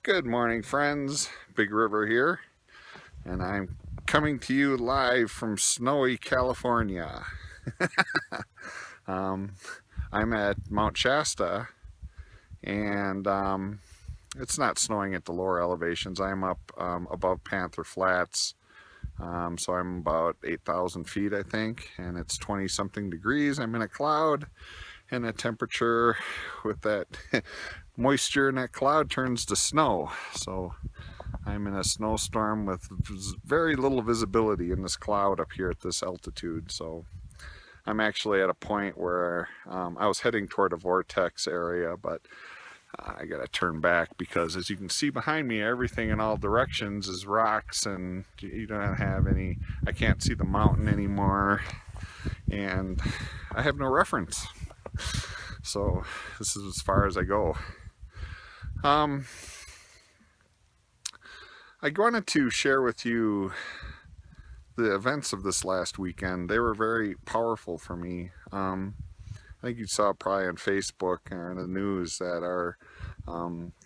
Good morning, friends. Big River here, and I'm coming to you live from snowy California. um, I'm at Mount Shasta, and it's not snowing at the lower elevations. I'm up above Panther Flats, so I'm about 8,000 feet, I think, and it's 20 something degrees. I'm in a cloud, and the temperature with that moisture in that cloud turns to snow. So I'm in a snowstorm with very little visibility in this cloud up here at this altitude. So I'm actually at a point where I was heading toward a vortex area, but I gotta turn back because, as you can see behind me, everything in all directions is rocks, and you don't have any, I can't see the mountain anymore, and I have no reference. So this is as far as I go. I wanted to share with you the events of this last weekend. They were very powerful for me. I think you saw probably on Facebook or in the news that our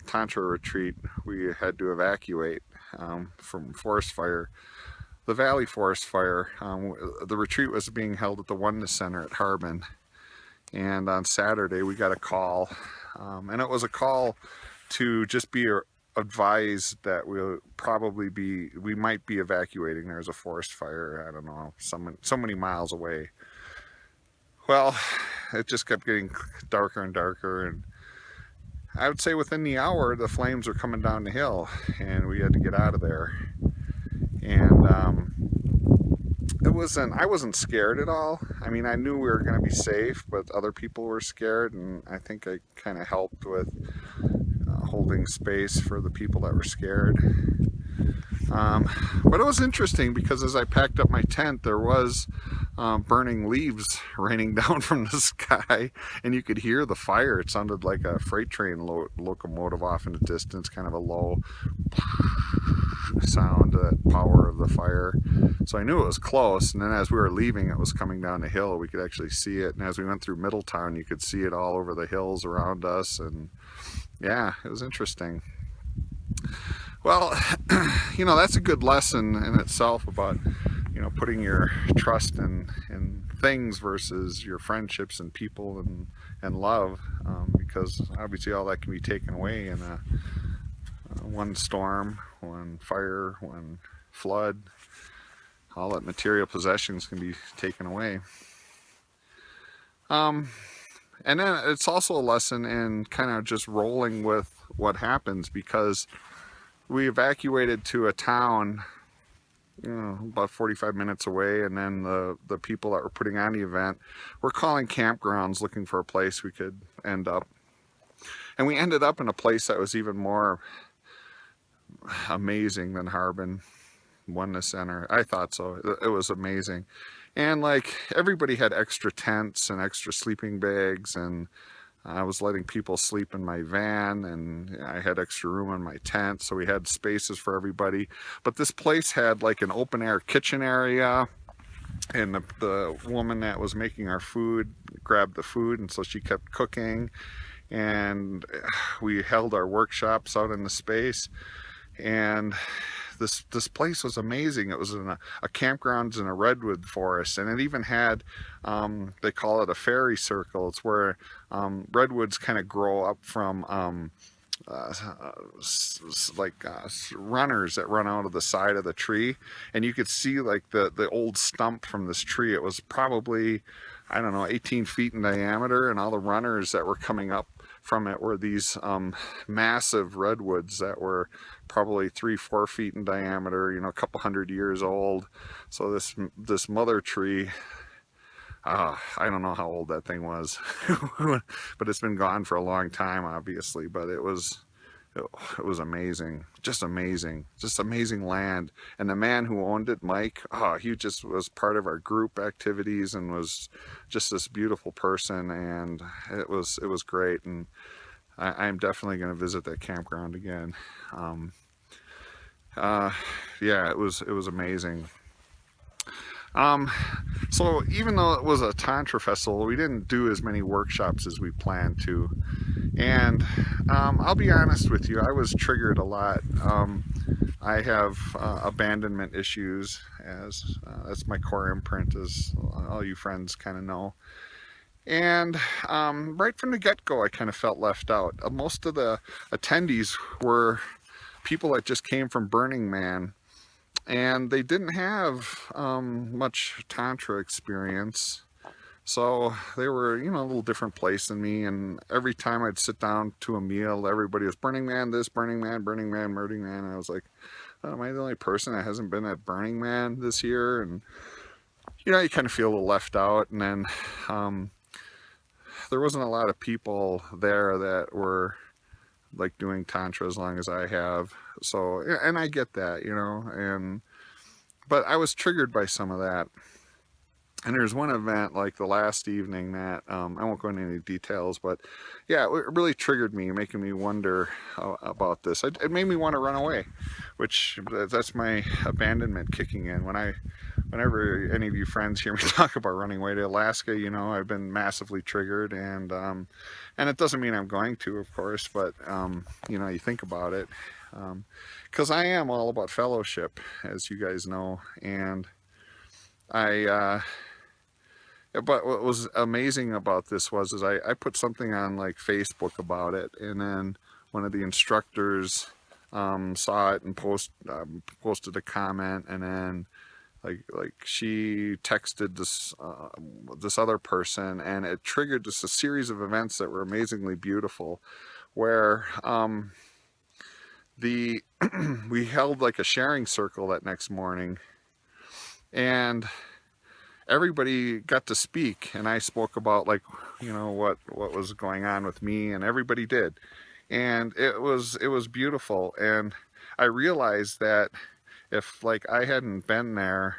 Tantra retreat, we had to evacuate from forest fire, the Valley Forest Fire. The retreat was being held at the Oneness Center at Harbin, and on Saturday we got a call, and it was a call to just be advised that we might be evacuating. There's a forest fire, I don't know, so many miles away. Well, it just kept getting darker and darker, and I would say within the hour the flames were coming down the hill, and we had to get out of there. And I wasn't scared at all. I mean, I knew we were going to be safe, but other people were scared, and I think I kind of helped with holding space for the people that were scared. But it was interesting because as I packed up my tent, there was burning leaves raining down from the sky, and you could hear the fire. It sounded like a freight train locomotive off in the distance, kind of a low sound, that power of the fire. So I knew it was close, and then as we were leaving, it was coming down the hill. We could actually see it, and as we went through Middletown, you could see it all over the hills around us, and yeah, it was interesting. Well, that's a good lesson in itself about, putting your trust in things versus your friendships and people and love, because obviously all that can be taken away in one storm, one fire, one flood. All that material possessions can be taken away. And then it's also a lesson in kind of just rolling with what happens, because we evacuated to a town, about 45 minutes away, and then the people that were putting on the event were calling campgrounds looking for a place we could end up. And we ended up in a place that was even more amazing than Harbin Oneness Center. I thought so. It was amazing. And like, everybody had extra tents and extra sleeping bags, and I was letting people sleep in my van, and I had extra room in my tent, so we had spaces for everybody. But this place had like an open air kitchen area, and the woman that was making our food grabbed the food, and so she kept cooking, and we held our workshops out in the space. And this place was amazing. It was in a campground in a redwood forest, and it even had, they call it a fairy circle. It's where redwoods kind of grow up from runners that run out of the side of the tree, and you could see like the old stump from this tree. It was probably, I don't know, 18 feet in diameter, and all the runners that were coming up from it were these massive redwoods that were probably 3-4 feet in diameter, a couple hundred years old. So this mother tree, I don't know how old that thing was, but it's been gone for a long time, obviously. But it was amazing, just amazing land. And the man who owned it, Mike, he just was part of our group activities and was just this beautiful person, and it was great. And I'm definitely going to visit that campground again. Yeah, it was amazing. So even though it was a Tantra festival, we didn't do as many workshops as we planned to. And I'll be honest with you, I was triggered a lot. I have abandonment issues, as that's my core imprint, as all you friends kind of know. And right from the get-go, I kind of felt left out. Most of the attendees were people that just came from Burning Man, and they didn't have much Tantra experience. So they were, a little different place than me. And every time I'd sit down to a meal, everybody was Burning Man this, Burning Man, Burning Man, Burning Man. And I was like, oh, am I the only person that hasn't been at Burning Man this year? And, you kind of feel a little left out. And then there wasn't a lot of people there that were like doing Tantra as long as I have. So, and I get that, but I was triggered by some of that. And there's one event like the last evening that I won't go into any details, but yeah, it really triggered me, making me wonder about this. It made me want to run away, which that's my abandonment kicking in. Whenever any of you friends hear me talk about running away to Alaska, I've been massively triggered, and it doesn't mean I'm going to, of course, but you think about it, because I am all about fellowship, as you guys know, and but what was amazing about this was I put something on like Facebook about it, and then one of the instructors saw it and posted a comment, and then like she texted this other person, and it triggered just a series of events that were amazingly beautiful, where we held like a sharing circle that next morning, and everybody got to speak, and I spoke about what was going on with me, and everybody did, and it was beautiful. And I realized that if I hadn't been there,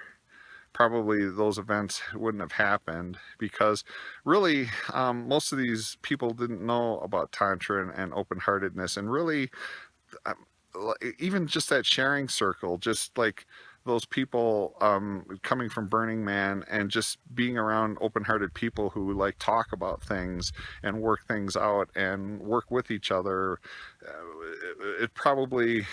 probably those events wouldn't have happened, because really most of these people didn't know about Tantra and open-heartedness, and really even just that sharing circle, just like those people coming from Burning Man and just being around open-hearted people who talk about things and work things out and work with each other, it probably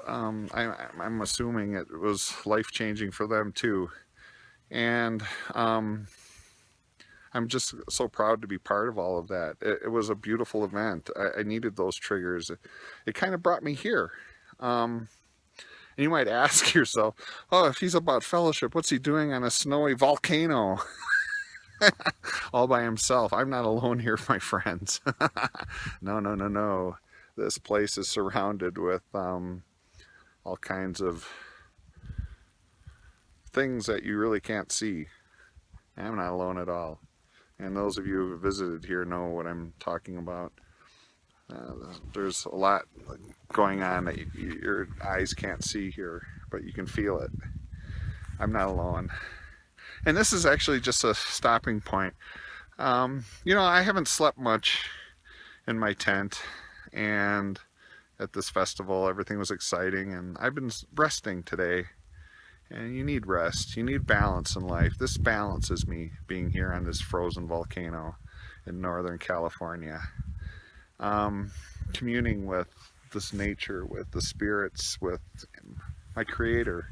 I'm assuming it was life-changing for them too. And I'm just so proud to be part of all of that. It was a beautiful event. I needed those triggers. It kind of brought me here. And you might ask yourself, oh, if he's about fellowship, what's he doing on a snowy volcano all by himself? I'm not alone here, my friends. No. This place is surrounded with all kinds of things that you really can't see. I'm not alone at all. And those of you who have visited here know what I'm talking about. There's a lot going on that your eyes can't see here, but you can feel it. I'm not alone. And this is actually just a stopping point. I haven't slept much in my tent, and at this festival everything was exciting, and I've been resting today. And you need rest, you need balance in life. This balances me, being here on this frozen volcano in Northern California. Communing with this nature, with the spirits, with my creator.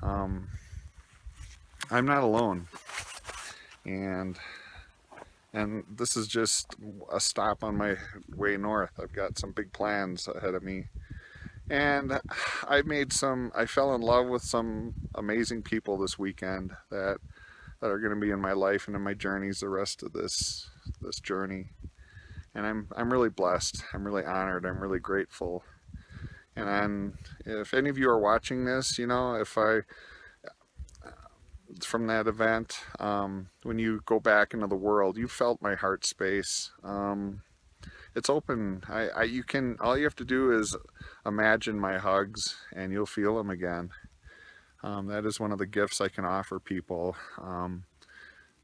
I'm not alone. And this is just a stop on my way north. I've got some big plans ahead of me. And I fell in love with some amazing people this weekend that are going to be in my life and in my journeys the rest of this journey. And I'm really blessed. I'm really honored. I'm really grateful. And if any of you are watching this, from that event, when you go back into the world, you felt my heart space. It's open. All you have to do is imagine my hugs, and you'll feel them again. That is one of the gifts I can offer people,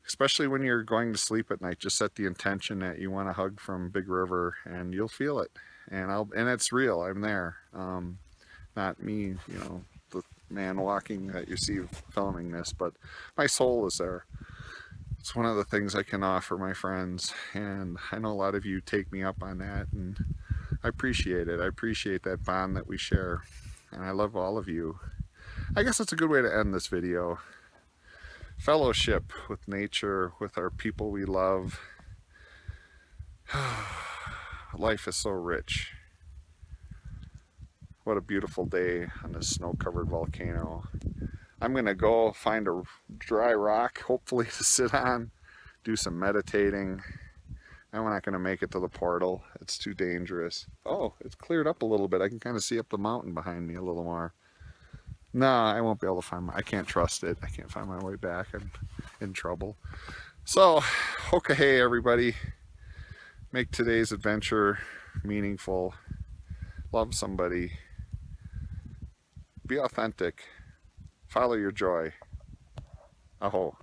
especially when you're going to sleep at night. Just set the intention that you want a hug from Big River, and you'll feel it. And it's real. I'm there. Not me, the man walking that you see filming this, but my soul is there. It's one of the things I can offer my friends, and I know a lot of you take me up on that, and I appreciate it. I appreciate that bond that we share, and I love all of you. I guess that's a good way to end this video. Fellowship with nature, with our people we love. Life is so rich. What a beautiful day on this snow-covered volcano. I'm going to go find a dry rock, hopefully, to sit on, do some meditating. I'm not going to make it to the portal. It's too dangerous. Oh, it's cleared up a little bit. I can kind of see up the mountain behind me a little more. No, I won't be able to find I can't trust it. I can't find my way back. I'm in trouble. So, Hoka Hey, everybody. Make today's adventure meaningful. Love somebody. Be authentic. Follow your joy. Aho.